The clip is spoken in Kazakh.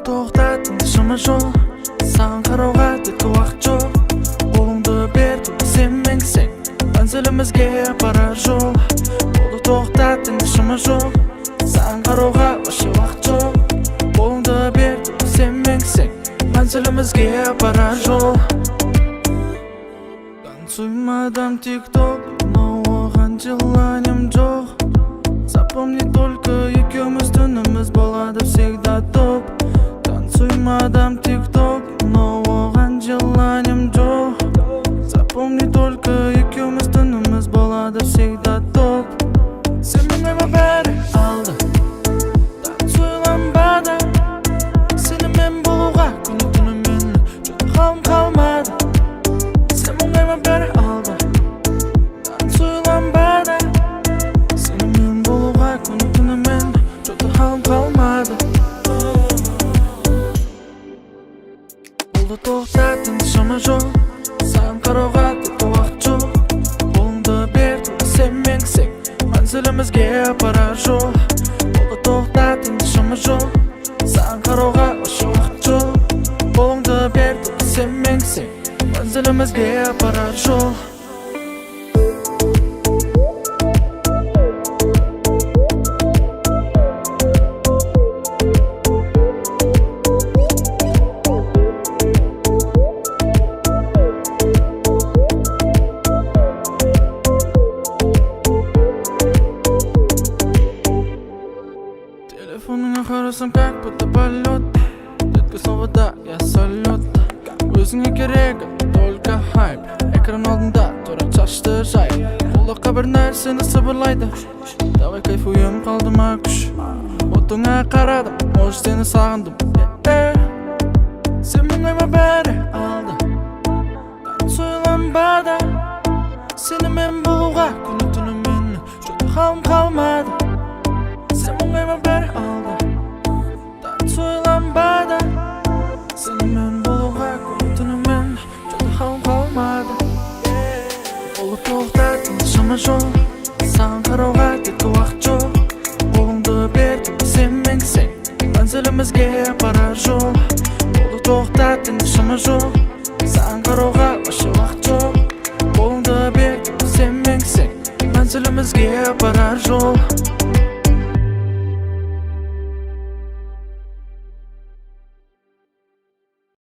тоқтаттың шама жол, саған қарауға теткі уақыт жоқ. Қолыңды бер, сен менсің, мәнзілімізге барар жол. Қолды тоқтаттың шама жол, саған қарауға вообще уақыт жоқ. Қолыңды бер, сен менсің, мәнзілімізге барар жол. Танцуймадам тик-ток, но оған желанием жоқ. Запомни только, екеуміз түніміз болады всегда топ. Танцуймадам тик-ток, но оған желанием жоқ. Запомни только, екеуміз түніміз болады всегда топ. Сен менімен бәрі алды, танцуйланбады. Сенімен болуға күні-түнімен жолда қалым қалмады. Сен менімен бәрі алды, танцуйланбады. Сенімен болуға күні-түнімен жолда қалым қалмады. Қолды тоқтаттың шама жол, саған қарауға теткі уақыт жоқ. Қолыңды бер, сен менсің, мәнзілімізге барар жол. Қолды тоқтаттың шама жол, саған қарауға вообще уақыт жоқ. Қолыңды бер, сен менсің, мәнзілімізге барар жол. Телефоныңа қарасам, как будто полет. Детка снова да, я салют. Өзіңе керегі только хайп. Экран алдында тұра шашты жай. Құлаққа бір нәрсені сыбырлайды. Давай кайфуем, қалдыма күш. Отыңа қарадым, может сені сағындым. Сен менімен бәрі алды, танцуйланбады. Сенімен болуға күні-түнімен жолда қалым қалмады. Сен менімен бәрі алды, танцуйланбады. Сенімен болуға күні-түнімен жолда қалым қалмады. Қолды тоқтаттың шама жол,